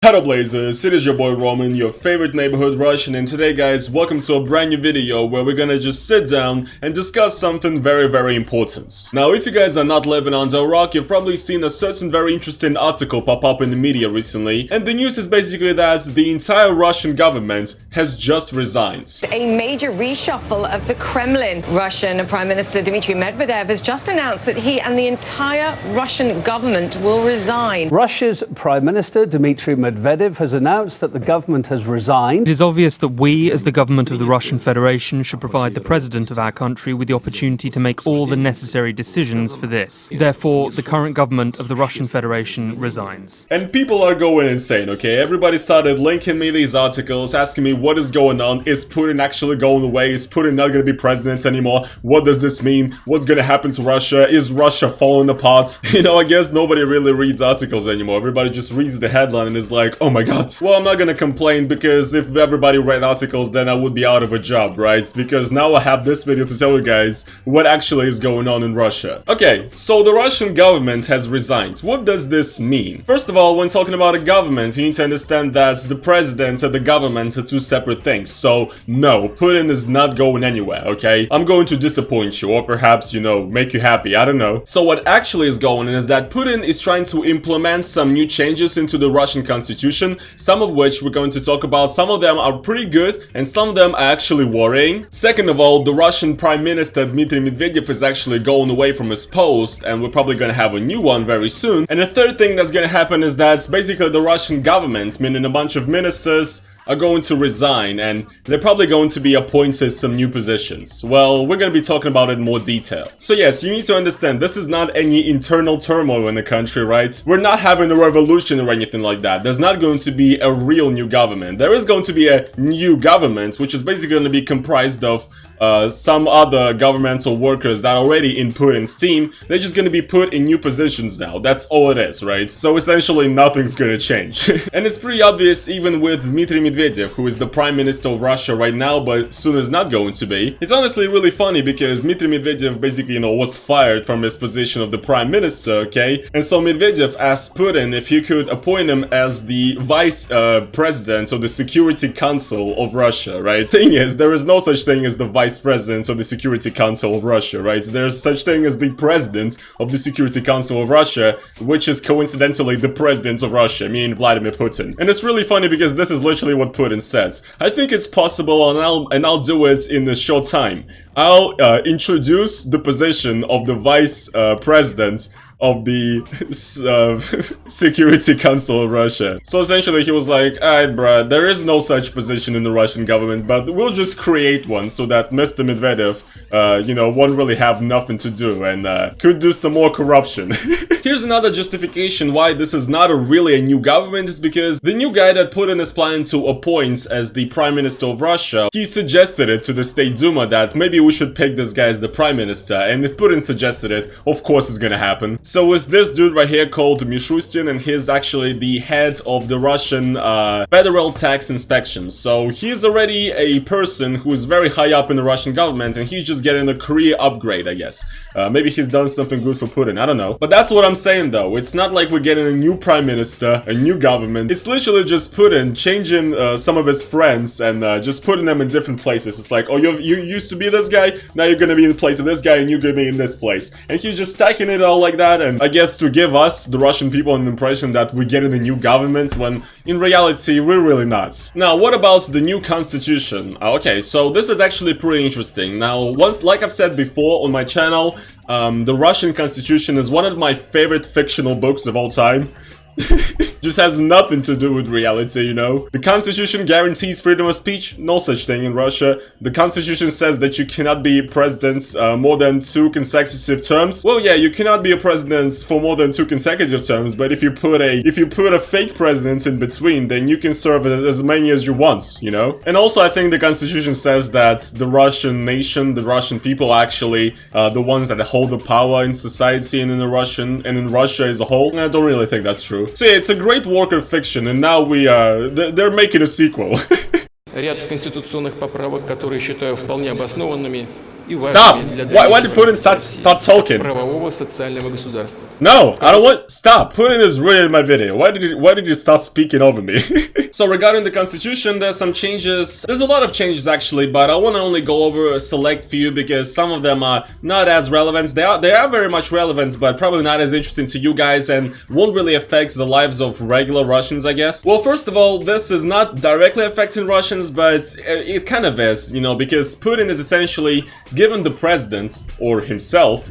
Hello Blazers, it is your boy Roman, your favorite neighborhood Russian, and today guys, welcome to a brand new video where we're gonna just sit down and discuss something very important. Now if you guys are not living under a rock, you've probably seen a certain very interesting article pop up in the media recently, and the news is basically that the entire Russian government has just resigned. A major reshuffle of the Kremlin. Russian Prime Minister Dmitry Medvedev has just announced that he and the entire Russian government will resign. Russia's Prime Minister Dmitry Medvedev has announced that the government has resigned. It is obvious that we, as the government of the Russian Federation, should provide the president of our country with the opportunity to make all the necessary decisions for this. Therefore, the current government of the Russian Federation resigns. And people are going insane, okay? Everybody started linking me these articles, asking me what is going on. Is Putin actually going away? Is Putin not going to be president anymore? What does this mean? What's going to happen to Russia? Is Russia falling apart? You know, I guess nobody really reads articles anymore. Everybody just reads the headline and is like, oh my god. Well, I'm not gonna complain, because if everybody read articles, then I would be out of a job, right? Because now I have this video to tell you guys what actually is going on in Russia. Okay, so the Russian government has resigned. What does this mean? First of all, when talking about a government, you need to understand that the president and the government are two separate things. So, no, Putin is not going anywhere, okay? I'm going to disappoint you, or perhaps, you know, make you happy, I don't know. So what actually is going on is that Putin is trying to implement some new changes into the Russian constitution, some of which we're going to talk about. Some of them are pretty good, and some of them are actually worrying. Second of all, the Russian Prime Minister Dmitry Medvedev is actually going away from his post, and we're probably gonna have a new one very soon. And the third thing that's gonna happen is that basically the Russian government, meaning a bunch of ministers, are going to resign, and they're probably going to be appointed some new positions. Well, we're going to be talking about it in more detail. So yes, you need to understand, this is not any internal turmoil in the country, right? We're not having a revolution or anything like that. There's not going to be a real new government. There is going to be a new government, which is basically going to be comprised of some other governmental workers that are already in Putin's team. They're just gonna be put in new positions now. That's all it is, right? So essentially nothing's gonna change. And it's pretty obvious even with Dmitry Medvedev, who is the Prime Minister of Russia right now, but soon is not going to be. It's honestly really funny because Dmitry Medvedev basically, you know, was fired from his position of the Prime Minister, okay? And so Medvedev asked Putin if he could appoint him as the Vice President of the Security Council of Russia, right? Thing is, there is no such thing as the Vice President of the Security Council of Russia, right? There's such thing as the President of the Security Council of Russia, which is coincidentally the President of Russia, meaning Vladimir Putin. And it's really funny because this is literally what Putin said. I think it's possible, and I'll do it in a short time. I'll introduce the position of the Vice President of the Security Council of Russia. So essentially he was like, alright bruh, there is no such position in the Russian government, but we'll just create one so that Mr. Medvedev, you know, won't really have nothing to do and could do some more corruption. Here's another justification why this is not really a new government, is because the new guy that Putin is planning to appoint as the Prime Minister of Russia, he suggested it to the State Duma that maybe we should pick this guy as the Prime Minister, and if Putin suggested it, of course it's gonna happen. So it's this dude right here called Mishustin, and he's actually the head of the Russian Federal Tax Inspection. So he's already a person who is very high up in the Russian government, and he's just getting a career upgrade, I guess. Maybe he's done something good for Putin, I don't know. But that's what I'm saying though. It's not like we're getting a new Prime Minister, a new government. It's literally just Putin changing some of his friends and just putting them in different places. It's like, oh, you used to be this guy, now you're gonna be in the place of this guy, and you're gonna be in this place. And he's just stacking it all like that, and I guess to give us, the Russian people, an impression that we're getting a new government, when in reality, we're really not. Now, what about the new constitution? Okay, so this is actually pretty interesting. Now, like I've said before on my channel, the Russian constitution is one of my favorite fictional books of all time. Just has nothing to do with reality, you know? The constitution guarantees freedom of speech, no such thing in Russia. The constitution says that you cannot be president more than 2 consecutive terms. Well, yeah, you cannot be a president for more than 2 consecutive terms, but if you put a fake president in between, then you can serve as many as you want, you know? And also, I think the constitution says that the Russian nation, the Russian people are actually the ones that hold the power in society and in Russia as a whole. And I don't really think that's true. So yeah, it's a great work of fiction, and now they're making a sequel. Ряд конституционных поправок, которые считаю вполне обоснованными, Stop! Why did Putin start talking? правового социального государства. No, I don't want. Stop! Putin is really in my video. Why did you start speaking over me? So regarding the constitution, there's some changes. There's a lot of changes actually, but I want to only go over a select few because some of them are not as relevant. They are very much relevant, but probably not as interesting to you guys and won't really affect the lives of regular Russians, I guess. Well, first of all, this is not directly affecting Russians, but it kind of is, you know, because Putin is essentially given the president or himself,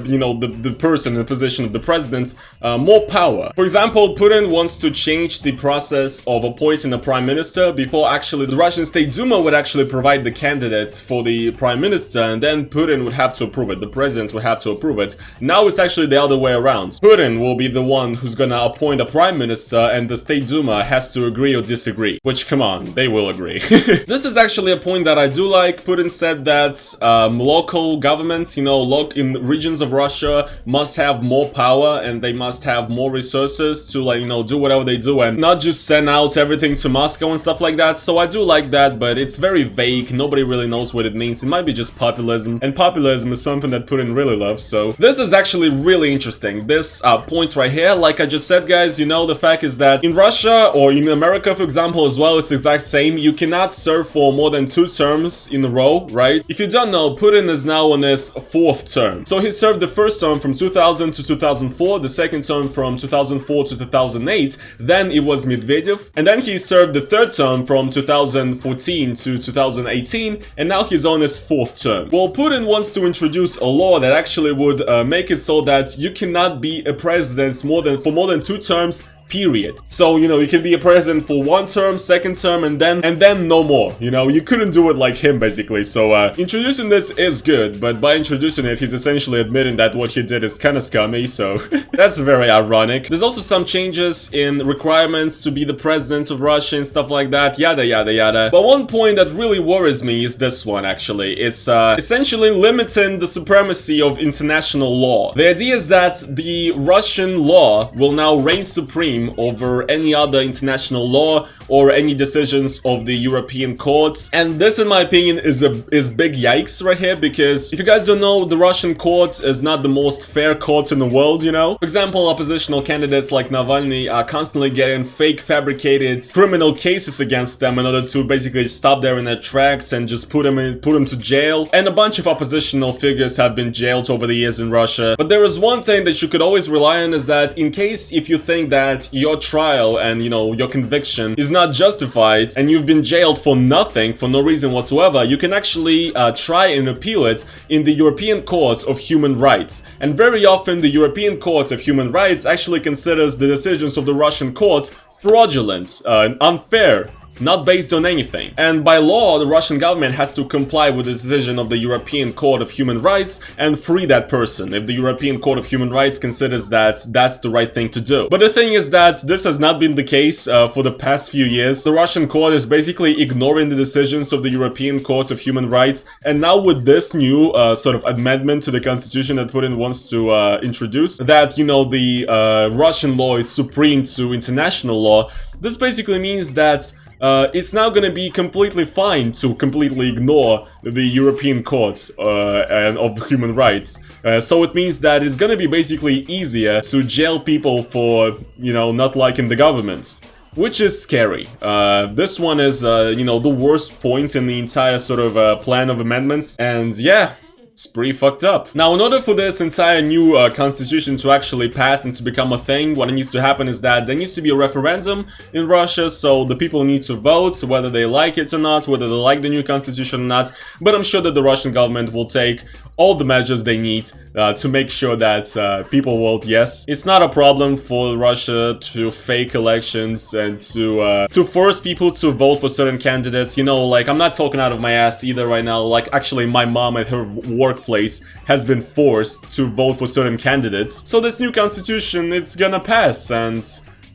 you know, the person in the position of the president, more power. For example, Putin wants to change the process of appointing a prime minister before actually the Russian State Duma would actually provide the candidates for the prime minister, and then Putin would have to approve it. The president would have to approve it. Now it's actually the other way around. Putin will be the one who's gonna appoint a prime minister, and the State Duma has to agree or disagree. Which, come on, they will agree. This is actually a point that I do like. Putin said that local governments, you know, in regions of Russia must have more power and they must have more resources to, like, you know, do whatever they do and not just send out everything to Moscow and stuff like that. So I do like that, but it's very vague. Nobody really knows what it means. It might be just populism, and populism is something that Putin really loves. So this is actually really interesting. This point right here, like I just said, guys, you know, the fact is that in Russia or in America, for example, as well, it's the exact same. You cannot serve for more than 2 terms in a row, right? If you don't know, Putin is now on his 4th term. So he served the first term from 2000 to 2004, the second term from 2004 to 2008, then it was Medvedev, and then he served the 3rd term from 2014 to 2018, and now he's on his 4th term. Well, Putin wants to introduce a law that actually would make it so that you cannot be a president for more than 2 terms, period. So, you know, you can be a president for 1 term, 2nd term, and then no more. You know, you couldn't do it like him, basically. So, introducing this is good, but by introducing it, he's essentially admitting that what he did is kind of scummy, so that's very ironic. There's also some changes in requirements to be the president of Russia and stuff like that, yada yada yada. But one point that really worries me is this one, actually. It's essentially limiting the supremacy of international law. The idea is that the Russian law will now reign supreme over any other international law or any decisions of the European courts. And this, in my opinion, is big yikes right here, because if you guys don't know, the Russian court is not the most fair court in the world, you know? For example, oppositional candidates like Navalny are constantly getting fake, fabricated criminal cases against them in order to basically stop them in their tracks and just put them to jail. And a bunch of oppositional figures have been jailed over the years in Russia. But there is one thing that you could always rely on, is that in case if you think that your trial and, you know, your conviction is not justified and you've been jailed for nothing, for no reason whatsoever, you can actually try and appeal it in the European Court of Human Rights. And very often the European Court of Human Rights actually considers the decisions of the Russian courts fraudulent, unfair, not based on anything. And by law, the Russian government has to comply with the decision of the European Court of Human Rights and free that person if the European Court of Human Rights considers that that's the right thing to do. But the thing is that this has not been the case for the past few years. The Russian court is basically ignoring the decisions of the European Court of Human Rights, and now with this new sort of amendment to the constitution that Putin wants to introduce, that, you know, the Russian law is supreme to international law, this basically means that it's now going to be completely fine to completely ignore the European Court of Human Rights. So it means that it's going to be basically easier to jail people for, you know, not liking the government. Which is scary. This one is, you know, the worst point in the entire sort of plan of amendments. And yeah, it's pretty fucked up. Now, in order for this entire new constitution to actually pass and to become a thing, what needs to happen is that there needs to be a referendum in Russia, so the people need to vote whether they like it or not, whether they like the new constitution or not. But I'm sure that the Russian government will take all the measures they need to make sure that people vote yes. It's not a problem for Russia to fake elections and to force people to vote for certain candidates. You know, like, I'm not talking out of my ass either right now. Like, actually, my mom at her workplace has been forced to vote for certain candidates. So this new constitution, it's gonna pass, and,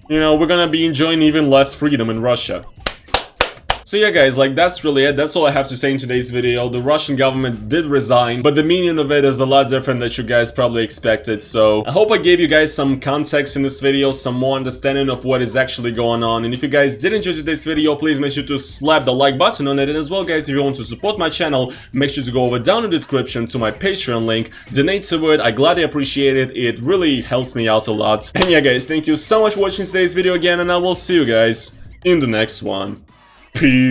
you know, we're gonna be enjoying even less freedom in Russia. So yeah guys, like that's really it. That's all I have to say in today's video. The Russian government did resign, but the meaning of it is a lot different than you guys probably expected. So I hope I gave you guys some context in this video, some more understanding of what is actually going on. And if you guys did enjoy today's video, please make sure to slap the like button on it. And as well guys, if you want to support my channel, make sure to go over down in the description to my Patreon link, donate to it. I gladly appreciate it. It really helps me out a lot. And yeah guys, thank you so much for watching today's video again, and I will see you guys in the next one. Peace.